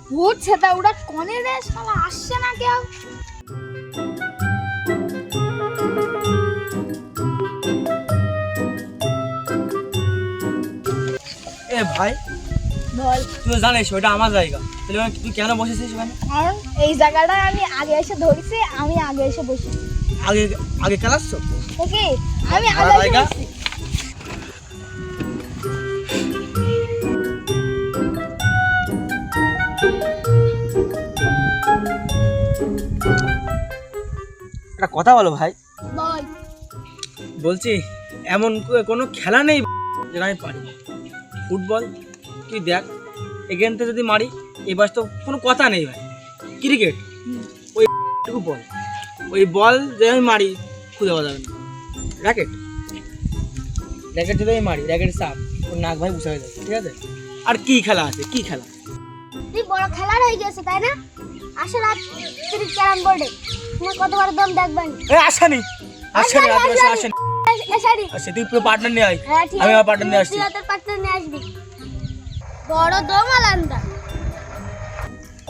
ভূত সেটা ওরা কোনে রে শালা আসছে না কেউ এ ভাই বল তুই জানিস ওটা আমার জায়গা তাহলে তুই কেন বসেছিস ওখানে কারণ এই জায়গাটা আমি আগে এসে ধরেছি আমি আগে এসে বসেছি আগে আগে খেলাচ্ছ ওকে আমি আমার আগে এসে জায়গা? বসেছি একটা কথা বলো ভাই বল বলছি এমন কোনো খেলা নেই যেটা আমি পারি ফুটবল তুই দেখ এখান থেকে যদি মারি এবার তো কোনো কথা নেই ভাই ক্রিকেট ওইটুকু বল ওই বল যে আমি মারি খুঁজে পাওয়া যাবে না র্যাকেট র্যাকেট যদি আমি মারি র্যাকেট সাপ ওর নাক ভাই বুঝা হয়ে যাবে ঠিক আছে আর কি খেলা আছে কি খেলা তুই বড় খেলার হয়ে গেছে তাই না আসে রাত তুই ক্যারাম বোর্ডে তোমার কতবার দম দেখবেন এ আসেনি আসেনি আসেনি এসারি আচ্ছা তুই পুরো পার্টনার নিয়ে আয় হ্যাঁ ঠিক আমি আছে আমার পার্টনার নিয়ে আসছি তুই তোর পার্টনার নিয়ে আসবি বড় দম আলান্দা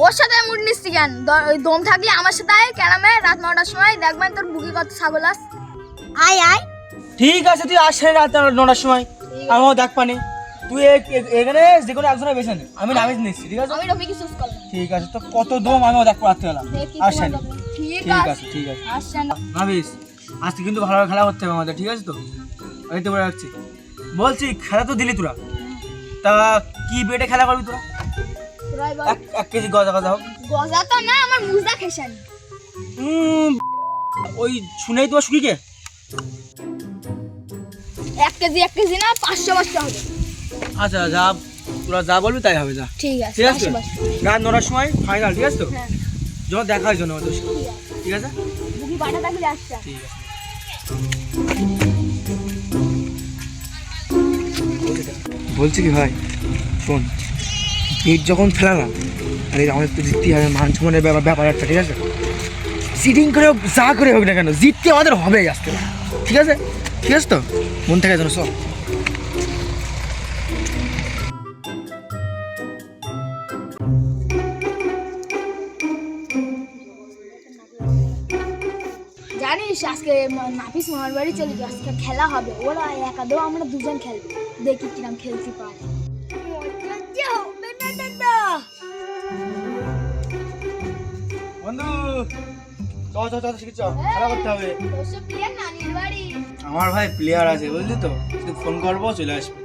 ওর সাথে মুড নিচ্ছি কেন ওই দম থাকলে আমার সাথে আয় ক্যারামে রাত 9টার সময় দেখবেন তোর বুকে কত ছাগল আস আয় আয় ঠিক আছে তুই আসে রাত 9টার সময় আমিও দেখ পানি তুই এখানে যে কোনো একজনের বেছে নে আমি নামিয়ে নিচ্ছি ঠিক আছে আমি রফিকে চুজ করলাম ঠিক আছে তো কত দম আমিও দেখবো রাত্রেবেলা আসেন ঠিক ঠিক আছে আছে ঠিক আছে আসছেন ভাবিস আজকে কিন্তু ভালোভাবে খেলা করতে হবে আমাদের ঠিক আছে তো আমি তো বলে রাখছি বলছি খেলা তো দিলি তোরা তা কি বেটে খেলা করবি তোরা তোরাই বল 1 কেজি গজা গজা হোক গজা তো না আমার মুজা খেসানি ওই শুনেই তোমার সুখীকে 1 কেজি না 500 হবে আচ্ছা যা তোরা যা বলবি তাই হবে যা ঠিক আছে ঠিক আছে 500 রাত 9টার সময় ফাইনাল ঠিক আছে তো হ্যাঁ যখন দেখা হয় জন্য আমাদের সাথে। ঠিক আছে বুকি বাটা থাকলে আসছে ঠিক আছে বলছি কি ভাই শোন পিঠ যখন ফেলা না আরে আমাদের তো জিততেই হবে মান সম্মানের ব্যাপার একটা ঠিক আছে সিটিং করে হোক যা করে হোক না কেন জিততে আমাদের হবেই আসতে ঠিক আছে তো মন থেকে যেন সব জানিস আজকে নাফিস মামার বাড়ি চলে গেছে আজকে খেলা হবে ওরা একাদও আমরা দুজন খেলবো দেখি কিরম খেলতে পারে বন্ধু চল শিখে খেলা করতে হবে আমার ভাই প্লেয়ার আছে বুঝলি তো শুধু ফোন করবো চলে আসবে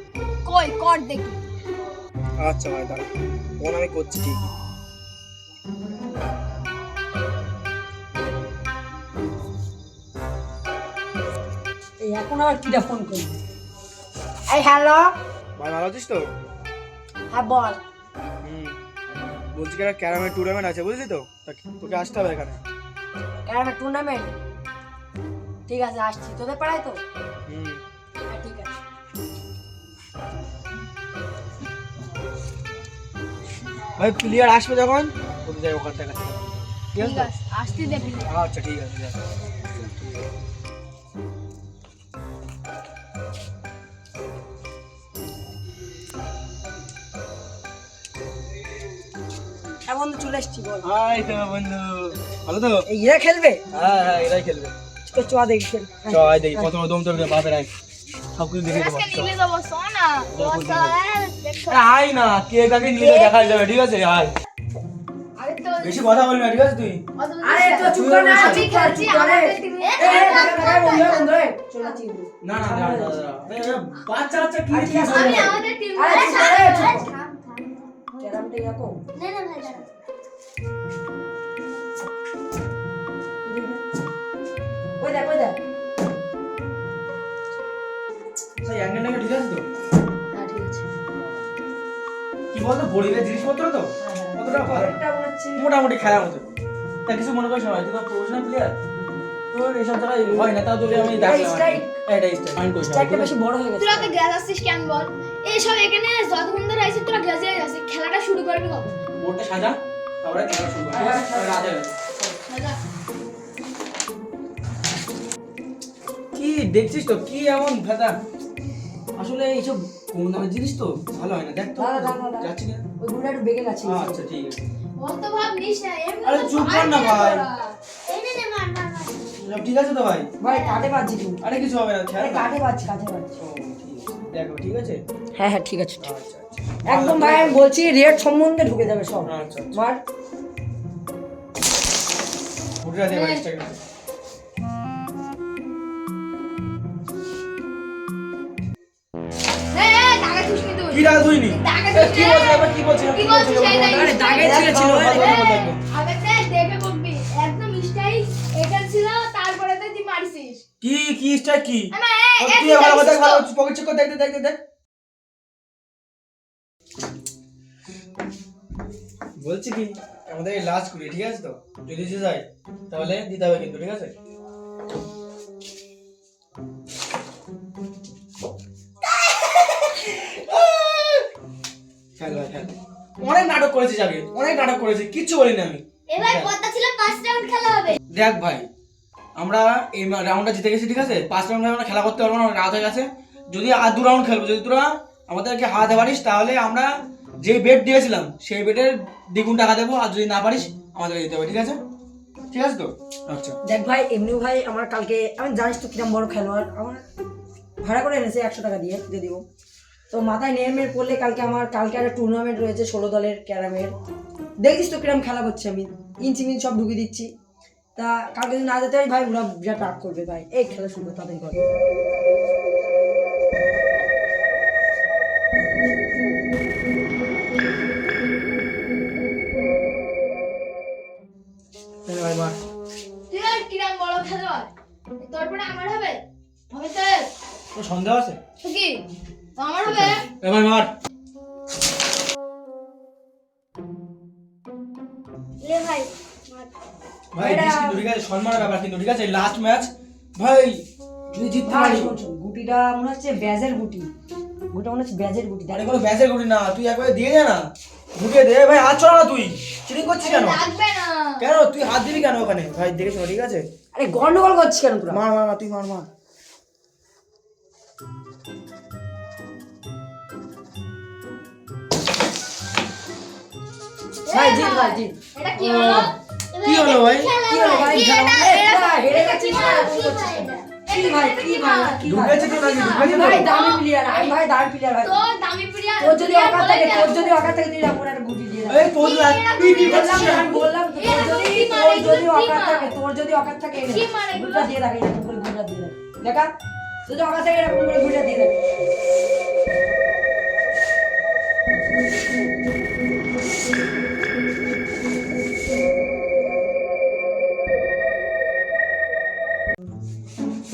কই কর দেখি আচ্ছা ভাই দাঁড়া ফোন আমি করছি ঠিক এই এখন আবার কিটা ফোন করবি এই হ্যালো ভাই ভালো আছিস তো হ্যাঁ বল বলছি কি একটা ক্যারামের টুর্নামেন্ট আছে বুঝলি তো তা তোকে আসতে হবে এখানে ক্যারামের টুর্নামেন্ট ঠিক আছে আসছি তোদের পাড়ায় তো হুম হ্যাঁ ঠিক আছে ভাই প্লেয়ার আসবে যখন তোকে যাই ওখান থেকে ঠিক আছে ঠিক আছে আসতে দে প্লিজ আচ্ছা ঠিক আছে যা। হ্যাঁ বন্ধু চলে এসছি বল হাই তো বন্ধু ভালো তো এই এরা খেলবে হ্যাঁ এরাই খেলবে তো চ দেখি খেল চল দেখি প্রথম দম তোর বাপের আই সব কিছু দেখে দেবো আজকে নিলে যাবো সোনা আয় না কে কাকে নিয়ে দেখা যাবে ঠিক আছে আয় আরে তো বেশি কথা বলবি না ঠিক আছে তুই আরে তো চুপ কর না আমি খেলছি আমাদের টিমে চলে যাচ্ছি না বাচ্চা কি আমি আমাদের টিমে আরে চুপ করে, চুপ কর। থাম ক্যারামটা রাখো না না ভাই দাঁড়া। ওই দেখ সেই অ্যাঙ্গেল নাকি ঠিক আছে তো হ্যাঁ ঠিক আছে কি বলতো পরিবেশ জিনিসপত্র তো কতটা ভালো এটা মনে হচ্ছে মোটামুটি খেলার মতো তা কিছু মনে করিস না ভাই তুই তো প্রফেশনাল প্লেয়ার তোর এইসব জায়গায় হয় না তাও তোকে আমি দেখলাম strike। এটা স্ট্রাইক মাইন্ড করিস না স্ট্রাইকটা বেশি বড় হয়ে গেছে তোরা তো গ্যাস আসছিস কেন বল এই সব এখানে যতক্ষণ ধরে আইছিস তোরা গ্যাসে আসছিস খেলাটা শুরু করবি কবে বোর্ডটা সাজা তারপরে খেলা শুরু কর রাতে মজা কি দেখছিস তো কি এমন ভেদা আসলে এইসব কম দামের জিনিস তো ভালো হয় না দেখ তো দাঁড়া। যাচ্ছে কিনা ওই গুলো একটু বেগে গেছে আচ্ছা ঠিক আছে অত ভাব নিস না, এমনি আরে তো চুপ কর না ভাই। এই নে মার মার মার। সব ঠিক আছে তো ভাই? ভাই কাটে পাচ্ছি তুই। আরে কিছু হবে না, খেয়াল আরে রাখ। কাটে পাচ্ছি। ও, ঠিক আছে। দেখো ঠিক আছে। হ্যাঁ হ্যাঁ ঠিক আছে ঠিক। আচ্ছা আচ্ছা একদম ভাই আমি বলছি রেট সম্বন্ধে ঢুকে যাবে সব। আচ্ছা আচ্ছা। মার। উঠে দে ভাই স্টাইল। টাকা তুই তুই। কি রাগ হইনি? টাকা এ, কি বলছিস এবার কি বলছিস? কি বলছিস এই দেখ। আরে দাগে ছিল আগে দেখে বলবি, একদম স্টাইল এটা ছিল, তারপরে তো তুই মারিছিস। কি স্টাইল কি? না ও, কি ভালো কথা ভালো পকেট চেক করে দেখ। বলছি কি আমাদের এই লাস্ট কুড়ি, ঠিক আছে তো? যদি যে যায় তাহলে দিতে হবে কিন্তু, ঠিক আছে? খেল ভাই খেল। অনেক নাটক করেছিস আগে, অনেক নাটক করেছিস, কিচ্ছু বলিনি আমি। এবার কথা ছিল 5 রাউন্ড খেলা হবে। দেখ ভাই, আমরা এই রাউন্ডটা জিতে গেছি, ঠিক আছে? 5 রাউন্ডে আমরা খেলা করতে পারবো না, অনেক রাত হয়ে গেছে। যদি আর 2 রাউন্ড খেলবো, যদি তোরা আমাদেরকে হারাতে পারিস তাহলে আমরা যে বেট দিয়েছিলাম সেই বেটের দ্বিগুণ টাকা দেবো, আর যদি না পারিস আমাদেরকে দিতে হবে, ঠিক আছে? ঠিক আছে তো? আচ্ছা দেখ ভাই এমনিও ভাই আমার কালকে আমি জানিস তো কিরম বড় খেলোয়াড়, আমার ভাড়া করে এনেছে 100 টাকা দিয়ে যদিও। তো মাথায় নেমে পড়লে কালকে একটা টুর্নামেন্ট রয়েছে 16 দলের ক্যারামের। দেখছিস তো কিরম খেলা করছে, আমি ইঞ্চি মিঞ্চ সব ঢুকিয়ে দিচ্ছি। তা কালকে যদি না যেতে হয় ভাই ওরা বিরাট রাগ করবে ভাই। এই খেলা শুরু করতে তাদের করে। ভাই মার। তুই আর কিরাম বড় খেলোয়াড়, তোর পরে আমার হবে হবে তো? তোর সন্দেহ আছে? তো কি তো আমার হবে? ভাই মার। লে ভাই মার। ভাই দিস কিন্তু, ঠিক আছে? সম্মানের ব্যাপার কিন্তু, ঠিক আছে? লাস্ট ম্যাচ ভাই, যদি জিততে ভাই পারি। শোন শোন, গুটিটা মনে হচ্ছে ব্যাজের গুটি। গুটিটা মনে হচ্ছে ব্যাজের গুটি। আরে কোনো ব্যাচের গুটি না, তুই একবারে দিয়ে দে না, ঢুকিয়ে দে ভাই। হাত ছড়া না, তুই চিটিং করছিস কেন? লাগবে না। কেন তুই হাত দিবি কেন ওখানে? ভাই দেখে শোনো, ঠিক আছে? আরে গন্ডগোল করছিস কেন তোরা? মার তুই মার। ভাই জিত ভাই জিত। এটা কি হলো? কি হলো ভাই? কি হলো ভাই? কি খেলা এটা? ভাই, হেরে গেছিস কি না, ভাই? এরকম করছিস কেন? এটা কি ভাই এটা কি ভাই কি ভাই? ঢুকেছে তো নাকি? ঢুকেছে ভাই তো? দামি প্লেয়ার, আমি ভাই দামি প্লেয়ার ভাই। তোর দামি প্রিয়া তোর যদি অকাত থাকে তুই এরকম একটা গুটি দিয়ে দে। এই তোর তুই কি করছিস? আমি বললাম তো, তোর যদি অকাত থাকে কি মানে এগুলো? গুটিটা দিয়ে রাখ, এরকম করে গুটিটা দিয়ে রাখ। দেখা তুই যদি অকাত থাকে এরকম করে গুটিটা দিয়ে রাখ।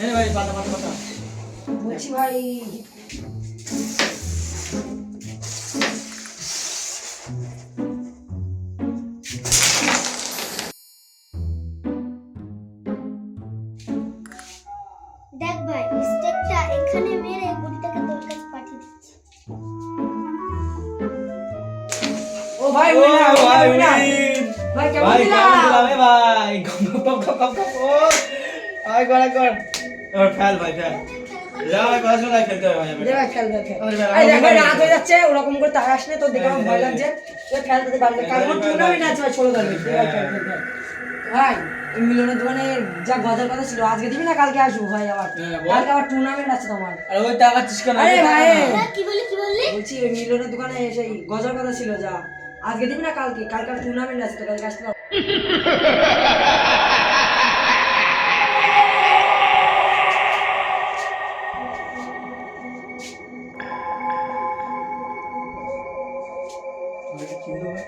এই ভাই পাতা। বলছি ভাই দেখ ভাই, স্টেকটা এখানে মেরে গুটিটাকে তোর কাছে পাঠিয়ে দিচ্ছি। ও ভাই ও উইনার ভাই উইনার উইন। ভাই কেমন ভাই দিলা? কেমন দিলাম এ ভাই? গপ। ও আয় কর। এবার ফেল ভাই ফেল। যা ভাই পড়াশোনা খেলতে হবে ভাই। দে ভাই খেল খেল। আরে ভাই, আরে দেখ ভাই আমার রাত হয়ে যাচ্ছে, ওরকম করে তাকাস না, তোর দেখে আমার ভয় লাগছে। তুই খেল দিতে পারবি। কাল ভাই, টুর্নামেন্ট আছে ভাই 16 দলের। হ্যাঁ। ভাই এই মিলনের দোকানে যা গজার কথা ছিল, আজকে দিবি না কালকে আসবো ভাই আবার। হ্যাঁ, বল। কালকে আবার টুর্নামেন্ট আছে তোমার। আরে ওই টাকাচ্ছিস কেন? আরে ভাই কি বললি? বলছি ওই মিলনের দোকানে সেই গজার কথা ছিল যা, আজকে দিবি না কালকে টুর্নামেন্ট আছে তো কালকে আসতে পারবো। কি হলো ভাই?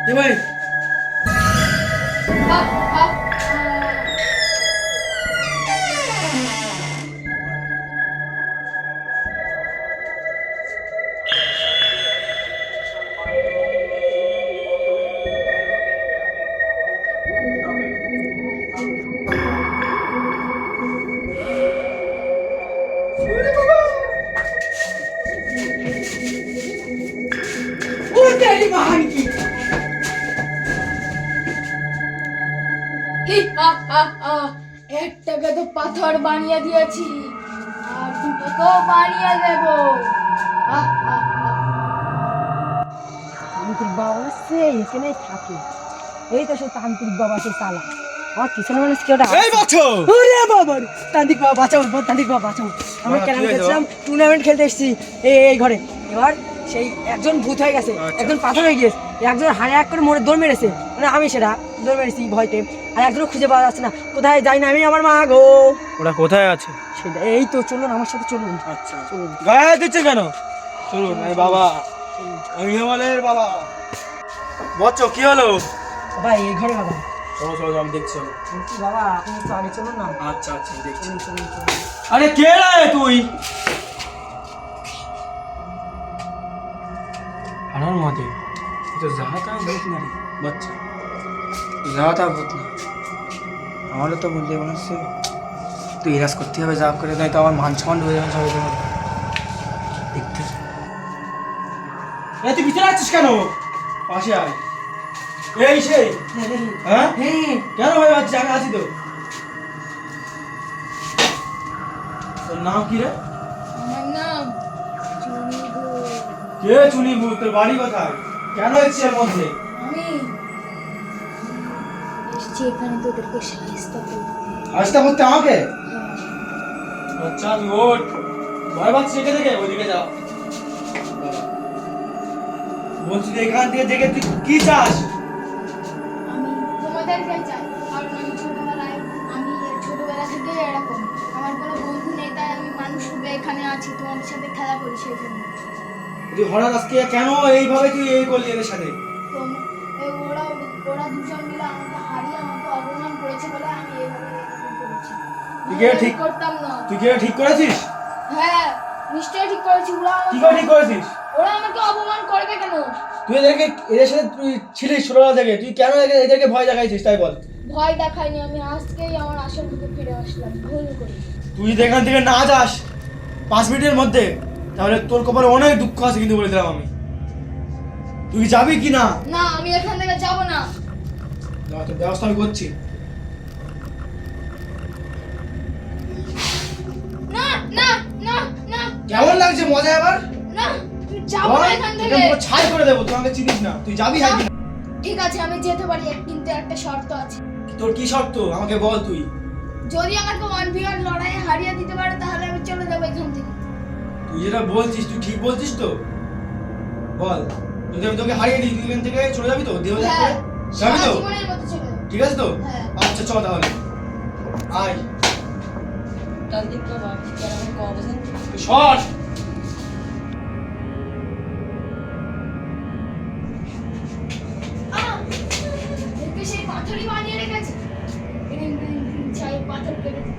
এ ভাই ও তেরি মহান কি একটাকে তো পাথর বানিয়ে দিয়েছি, আর দুটো তো বাড়িয়ে দেবো। তান্ত্রিক বাবা আসছে, এখানেই থাকে। এই তো সেই তান্ত্রিক বাবা, সেই চালা আমার পিছনে মানুষ কেউ এই বাচ্চা ওরে বাবা রে, তান্ত্রিক বাবা বাঁচাও, তান্ত্রিক বাবা বাঁচাও। আমরা বাবা, ক্যারাম কি হয়েছে খেলছিলাম, টুর্নামেন্ট খেলতে এসেছি এই ঘরে। এবার সেই একজন ভূত হয়ে গেছে, আচ্ছা। একজন পাথর হয়ে গিয়েছে, একজন হাড়ে এক করে মোড়ে দৌড় মেরেছে, মানে আমি সেটা দৌড় মেরেছি ভয়তে, আর একজনও খুঁজে পাওয়া যাচ্ছে না, কোথায় যাই না আমি, আমার মা গো। ওরা কোথায় আছে? সেটা এই তো, চলুন আমার সাথে চলুন। আচ্ছা, চলুন গায়ে দিচ্ছে কেন? চলুন। এই বাবা, আমি হিমালয়ের বাবা। বচ্চ কি হলো? বাবা, এই ঘরে বাবা। চলো চলো, আমি দেখছি। চলো। বলছি বাবা, আপনি একটু আগে চলুন না। আচ্ছা আচ্ছা, আমি দেখছি। চলুন চলুন চলুন। আরে কে রে তুই? আমার মতে তো যাহাতা ভূত না রে বাচ্চা, যাহাতা ভূত না। আমারও তো বললে মনে হচ্ছে তুই ইরাজ করতে হবে, যা করে নাই তো আমার মান সম্মান হয়ে যাবে সবাই তোমার দেখতে। তুই ভিতরে আছিস কেন? পাশে আয়। এই সেই হ্যাঁ হ্যাঁ, কেন ভাই আছিস? আমি আছি তো। তোর নাম কি রে? আমার নাম চুনি ঘোষ। কে চুনি ভূত? তোর বাড়ি কোথায়? কেন এসেছিস এর মধ্যে? আমি এসছি এখানে তোদেরকে সাহায্য করতে। আসতে করতে আমাকে? আচ্ছা তুই ওঠ। ভয় পাচ্ছিস এখানে থেকে? ওইদিকে যা। বলছি যে এখান থেকে দেখে তুই কি চাস? আমি তোমাদেরকে চাই, কারণ আমি ছোটবেলা থেকে এরকম, আমার কোনো বন্ধু নেই, তাই আমি মানুষ রূপে এখানে আছি, তোমাদের সাথে খেলা করি সেই জন্য। তুই হঠাৎ আজকে কেন এইভাবে তুই এই করলি এদের সাথে? তো ওরা ওরা দুজন মিলে আমাকে হারিয়ে আমাকে অপমান করেছে বলে আমি এইভাবে এরকম করেছি। তুই কি নাহলে ঠিক আমি করতাম না। তুই কি ঠিক করেছিস? হ্যাঁ, নিশ্চয়ই ঠিক করেছি। কি করে ঠিক করেছিস? ওরা আমাকে অপমান করবে কেন? তুই এদের সাথে তুই ছিলিস ছোটবেলা থেকে, তুই কেন এদেরকে ভয় দেখাইছিস তাই বল? ভয় দেখাইনি, আমি আজকেই আমার আসল রূপে ফিরে আসলাম, ভুল করি। তুই যদি এখান থেকে না যাস 5 মিনিটের মধ্যে, তাহলে তোর কপালে অনেক দুঃখ আছে কিন্তু বলে দিলাম আমি। তুই যাবি কি না? না, আমি এখান থেকে যাব না। না, তোর ব্যবস্থা আমি করছি। না না না না কেমন লাগছে মজা এবার? না, যাব না এখান থেকে। ছাই করে দেবো, তুই আমাকে চিনিস না। তুই যাবি হ্যাঁ কি না? ঠিক আছে, আমি যেতে পারি, কিন্তু একটা শর্ত আছে। তোর কি শর্ত আমাকে বল তুই। যদি আমাকে 1v1 লড়াইয়ে হারিয়ে দিতে পারো তাহলে আমি চলে যাবো এখান থেকে। তুই যেটা বলছিস তুই ঠিক বলছিস তো? বল, যদি আমি তোকে হারিয়ে দিই তুই এখান থেকে চলে যাবি তো? দেহ যাবি হ্যাঁ, সারা তো? জীবনের মতো চলে যাবো। ঠিক আছে তো? হ্যাঁ। আচ্ছা চল তাহলে আয়। তান্ত্রিক বাবা, ক্যারাম কবছেন। তুই শট। একে সেই পাথরই বানিয়ে রেখেছে। চাই পাথর কেটে দিই।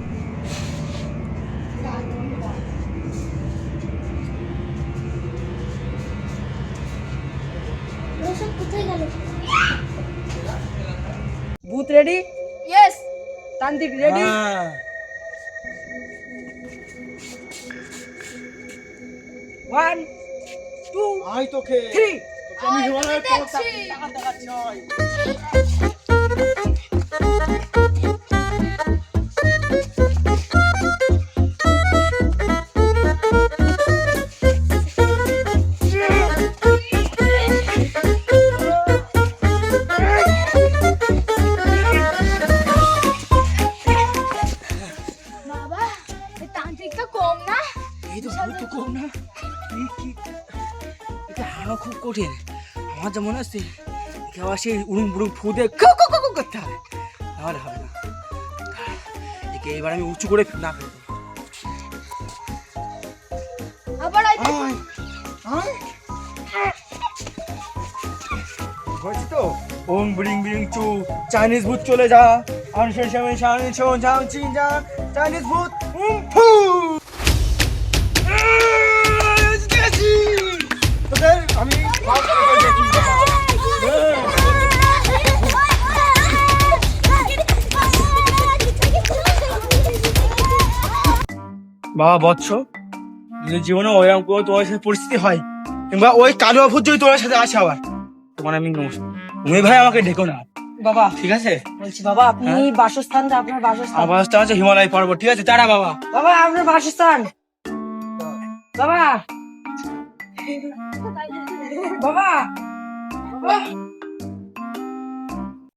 ওরা সব কোথায় গেল? ভূত রেডি, ইয়েস। তান্ত্রিক রেডি। হ্যাঁ। 1 2 আয় তোকে 3 তোকে আমি হিমালয়ের পর্বত দেখছি। দেখাচ্ছি, আয়। বাবা, এই তান্ত্রিকটা কম না? এই তো ভূত তো কম না। এটা হারানো খুব কঠিন। আমার যা মনে হচ্ছে একে আবার সেই উড়ুম বুড়ুম ফু দিয়ে কু কু কু কু করতে হবে, তাহলে হবে না। একে এবার আমি উঁচু করে না ফেলবো। আবার আই আয় আয় হয়েছে তো। ওম ব্রিং ব্রিং চু, চাইনিজ ভূত চলে যা। আনশন শামিন শামিন শোন ঝাম চিন যা, চাইনিজ ভূত ফু। তোদের আমি বাবা বৎস, যদি জীবনে ওইরকম কোনো তোমার সাথে পরিস্থিতি হয়, কিংবা ওই কালো ভূত যদি তোমার সাথে আসে আবার, তোমার আমি তুমি ভাই আমাকে ডেকো না, বাবা ঠিক আছে? বলছি বাবা, আপনি হ্যাঁ? বাসস্থানটা, আপনার বাসস্থান। আমার বাসটা আছে হিমালয় পর্বত, ঠিক আছে? টাটা বাবা। বাবা, আপনার বাসস্থান। বাবা বাবা